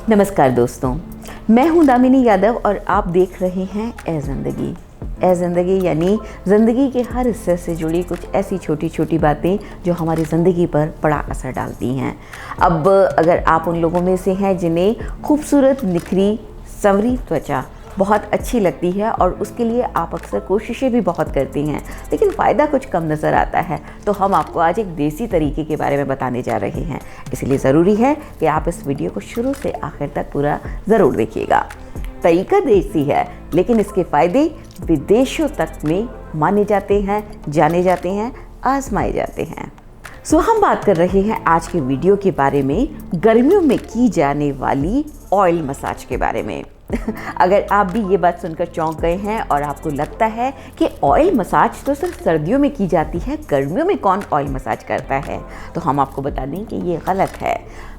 नमस्कार दोस्तों, मैं हूं दामिनी यादव और आप देख रहे हैं ए ज़िंदगी। ए ज़िंदगी यानी ज़िंदगी के हर हिस्से से जुड़ी कुछ ऐसी छोटी छोटी बातें जो हमारी ज़िंदगी पर बड़ा असर डालती हैं। अब अगर आप उन लोगों में से हैं जिन्हें खूबसूरत, निखरी, संवरी त्वचा बहुत अच्छी लगती है और उसके लिए आप अक्सर कोशिशें भी बहुत करती हैं, लेकिन फ़ायदा कुछ कम नज़र आता है, तो हम आपको आज एक देसी तरीके के बारे में बताने जा रहे हैं। इसलिए ज़रूरी है कि आप इस वीडियो को शुरू से आखिर तक पूरा ज़रूर देखिएगा। तरीका देसी है, लेकिन इसके फ़ायदे विदेशों तक में माने जाते हैं, जाने जाते हैं, आजमाए जाते हैं। हम बात कर रहे हैं आज के वीडियो के बारे में गर्मियों में की जाने वाली ऑयल मसाज के बारे में। अगर आप भी ये बात सुनकर चौंक गए हैं और आपको लगता है कि ऑयल मसाज तो सिर्फ सर्दियों में की जाती है, गर्मियों में कौन ऑयल मसाज करता है, तो हम आपको बता दें कि ये गलत है।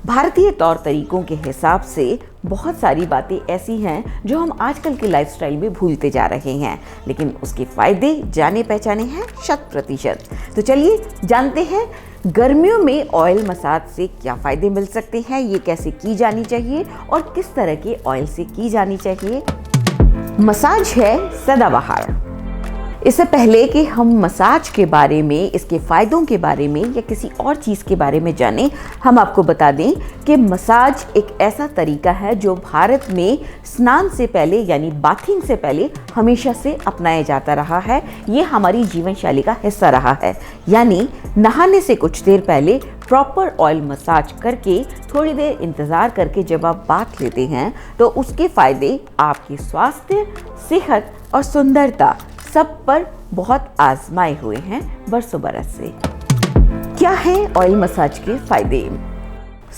भारतीय तौर तरीकों के हिसाब से बहुत सारी बातें ऐसी हैं जो हम आजकल के लाइफस्टाइल में भूलते जा रहे हैं, लेकिन उसके फ़ायदे जाने पहचाने हैं 100%। तो चलिए जानते हैं गर्मियों में ऑयल मसाज से क्या फ़ायदे मिल सकते हैं, ये कैसे की जानी चाहिए और किस तरह के ऑयल से की जानी चाहिए। मसाज है सदाबहार। इससे पहले कि हम मसाज के बारे में, इसके फ़ायदों के बारे में या किसी और चीज़ के बारे में जानें, हम आपको बता दें कि मसाज एक ऐसा तरीका है जो भारत में स्नान से पहले यानी बाथिंग से पहले हमेशा से अपनाया जाता रहा है। ये हमारी जीवन शैली का हिस्सा रहा है, यानी नहाने से कुछ देर पहले प्रॉपर ऑयल मसाज करके थोड़ी देर इंतज़ार करके जब आप बाथ लेते हैं तो उसके फ़ायदे आपके स्वास्थ्य, सेहत और सुंदरता सब पर बहुत आजमाए हुए हैं बरसों बरस से। क्या है ऑयल मसाज के फायदे?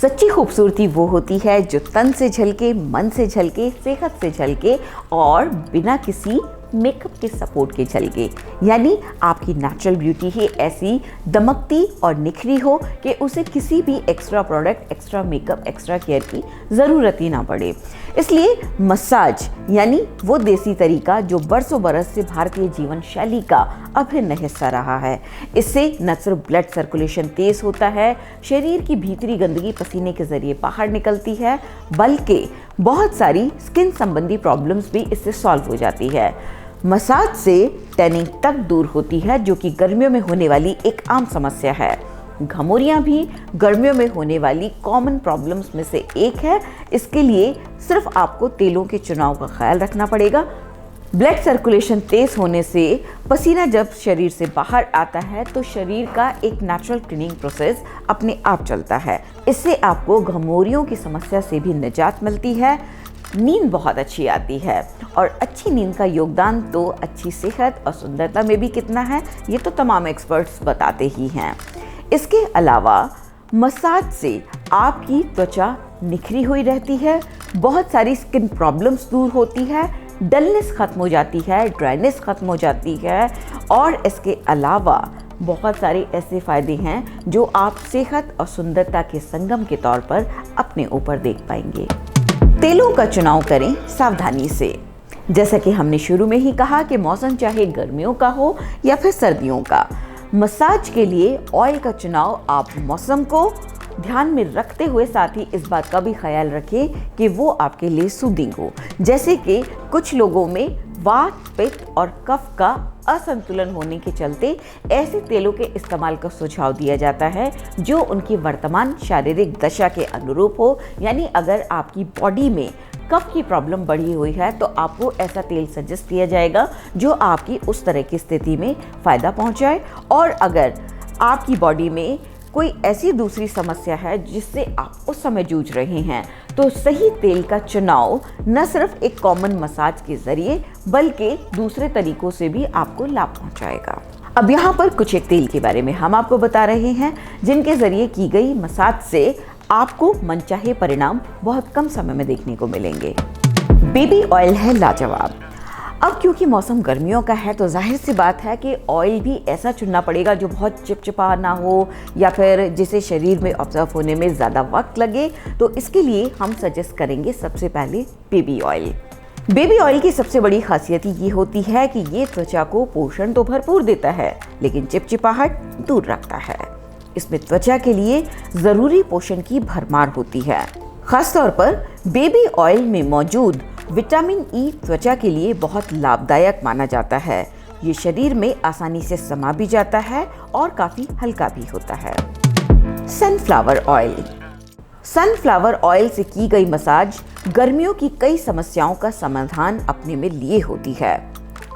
सच्ची खूबसूरती वो होती है जो तन से झलके, मन से झलके, सेहत से झलके और बिना किसी मेकअप के सपोर्ट के झलके, यानी आपकी नेचुरल ब्यूटी ही ऐसी दमकती और निखरी हो कि उसे किसी भी extra product, extra makeup, extra care की ज़रूरत ही ना पड़े। इसलिए मसाज यानी वो देसी तरीका जो बरसों बरस से भारतीय जीवन शैली का अभिन्न हिस्सा रहा है। इससे न सिर्फ ब्लड सर्कुलेशन तेज होता है, शरीर की भीतरी गंदगी पसीने के जरिए बाहर निकलती है, बल्कि बहुत सारी स्किन संबंधी प्रॉब्लम्स भी इससे सॉल्व हो जाती है। मसाज से टैनिंग तक दूर होती है, जो कि गर्मियों में होने वाली एक आम समस्या है। घमौरियाँ भी गर्मियों में होने वाली कॉमन प्रॉब्लम्स में से एक है। इसके लिए सिर्फ आपको तेलों के चुनाव का ख्याल रखना पड़ेगा। ब्लड सर्कुलेशन तेज होने से पसीना जब शरीर से बाहर आता है तो शरीर का एक नेचुरल क्लीनिंग प्रोसेस अपने आप चलता है। इससे आपको घमौरियों की समस्या से भी निजात मिलती है, नींद बहुत अच्छी आती है और अच्छी नींद का योगदान तो अच्छी सेहत और सुंदरता में भी कितना है, ये तो तमाम एक्सपर्ट्स बताते ही हैं। इसके अलावा मसाज से आपकी त्वचा निखरी हुई रहती है, बहुत सारी स्किन प्रॉब्लम्स दूर होती है, डलनेस ख़त्म हो जाती है, ड्राइनेस ख़त्म हो जाती है और इसके अलावा बहुत सारे ऐसे फ़ायदे हैं जो आप सेहत और सुंदरता के संगम के तौर पर अपने ऊपर देख पाएंगे। तेलों का चुनाव करें सावधानी से। जैसा कि हमने शुरू में ही कहा कि मौसम चाहे गर्मियों का हो या फिर सर्दियों का, मसाज के लिए ऑयल का चुनाव आप मौसम को ध्यान में रखते हुए साथ ही इस बात का भी ख्याल रखें कि वो आपके लिए सूदिंग हो। जैसे कि कुछ लोगों में वात, पित्त और कफ का असंतुलन होने के चलते ऐसे तेलों के इस्तेमाल का सुझाव दिया जाता है जो उनकी वर्तमान शारीरिक दशा के अनुरूप हो। यानी अगर आपकी बॉडी में कफ की प्रॉब्लम बढ़ी हुई है तो आपको ऐसा तेल सजेस्ट किया जाएगा जो आपकी उस तरह की स्थिति में फ़ायदा पहुंचाए। और अगर आपकी बॉडी में कोई ऐसी दूसरी समस्या है जिससे आप उस समय जूझ रहे हैं तो सही तेल का चुनाव न सिर्फ एक कॉमन मसाज के ज़रिए बल्कि दूसरे तरीकों से भी आपको लाभ पहुंचाएगा। अब यहाँ पर कुछ एक तेल के बारे में हम आपको बता रहे हैं जिनके ज़रिए की गई मसाज से आपको मनचाहे परिणाम बहुत कम समय में देखने को मिलेंगे। बेबी ऑयल है लाजवाब। अब क्योंकि मौसम गर्मियों का है तो जाहिर सी बात है कि ऑयल भी ऐसा चुनना पड़ेगा जो बहुत चिपचिपा ना हो या फिर जिसे शरीर में ऑब्जर्व होने में ज़्यादा वक्त लगे। तो इसके लिए हम सजेस्ट करेंगे सबसे पहले बेबी ऑयल। बेबी ऑयल की सबसे बड़ी खासियत ये होती है कि ये त्वचा को पोषण तो भरपूर देता है लेकिन चिपचिपाहट दूर रखता है। इसमें त्वचा के लिए ज़रूरी पोषण की भरमार होती है। खासतौर पर बेबी ऑयल में मौजूद विटामिन ई त्वचा के लिए बहुत लाभदायक माना जाता है। ये शरीर में आसानी से समा भी जाता है और काफी हल्का भी होता है। Sunflower oil. सनफ्लावर ऑयल से की गई मसाज गर्मियों की कई समस्याओं का समाधान अपने में लिए होती है।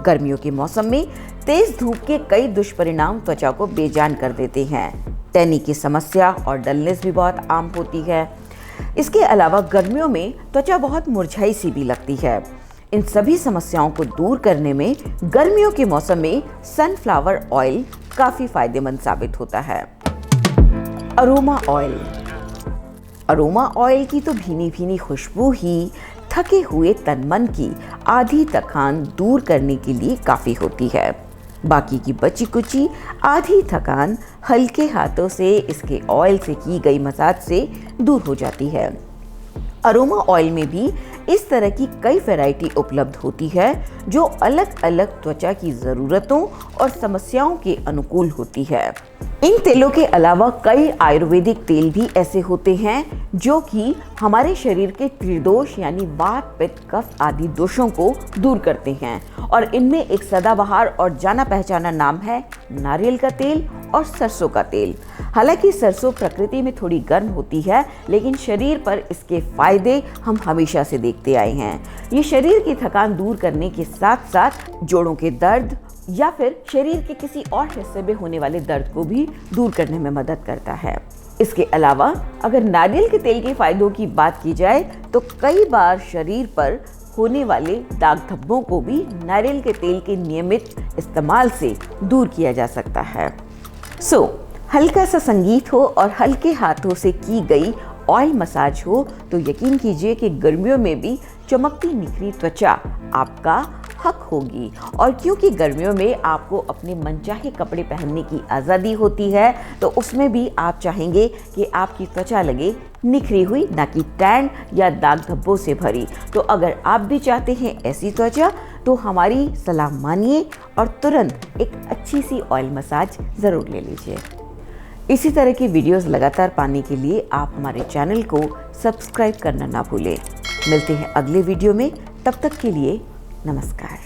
गर्मियों के मौसम में तेज धूप के कई दुष्परिणाम त्वचा को बेजान कर देते हैं। टैनिंग की समस्या और डलनेस भी बहुत आम होती है। इसके अलावा गर्मियों में त्वचा बहुत मुरझाई सी भी लगती है। इन सभी समस्याओं को दूर करने में गर्मियों के मौसम में सनफ्लावर ऑयल काफी फायदेमंद साबित होता है। Aroma oil. अरोमा ऑयल की तो भीनी भीनी खुशबू ही थके हुए तन मन की आधी थकान दूर करने के लिए काफ़ी होती है। बाकी की बची कुची आधी थकान हल्के हाथों से इसके ऑयल से की गई मसाज से दूर हो जाती है। अरोमा ऑयल में भी इस तरह की कई वैरायटी उपलब्ध होती है जो अलग अलग त्वचा की ज़रूरतों और समस्याओं के अनुकूल होती है। इन तेलों के अलावा कई आयुर्वेदिक तेल भी ऐसे होते हैं जो कि हमारे शरीर के त्रिदोष यानी वात, पित्त, कफ आदि दोषों को दूर करते हैं और इनमें एक सदाबहार और जाना पहचाना नाम है नारियल का तेल और सरसों का तेल। हालांकि सरसों प्रकृति में थोड़ी गर्म होती है, लेकिन शरीर पर इसके फायदे हम हमेशा से देखते आए हैं। ये शरीर की थकान दूर करने के साथ साथ जोड़ों के दर्द या फिर शरीर के किसी और हिस्से में होने वाले दर्द को भी दूर करने में मदद करता है। इसके अलावा अगर नारियल के तेल के फायदों की बात की जाए तो कई बार शरीर पर होने वाले दाग धब्बों को भी नारियल के तेल के नियमित इस्तेमाल से दूर किया जा सकता है। हल्का सा संगीत हो और हल्के हाथों से की गई ऑयल मसाज हो तो यकीन कीजिए कि गर्मियों में भी चमकती निखरी त्वचा आपका हक होगी। और क्योंकि गर्मियों में आपको अपने मनचाहे कपड़े पहनने की आज़ादी होती है तो उसमें भी आप चाहेंगे कि आपकी त्वचा लगे निखरी हुई, ना कि टैन या दाग धब्बों से भरी। तो अगर आप भी चाहते हैं ऐसी त्वचा तो हमारी सलाह मानिए और तुरंत एक अच्छी सी ऑयल मसाज ज़रूर ले लीजिए। इसी तरह की वीडियोस लगातार पाने के लिए आप हमारे चैनल को सब्सक्राइब करना ना भूलें। मिलते हैं अगले वीडियो में, तब तक के लिए नमस्कार।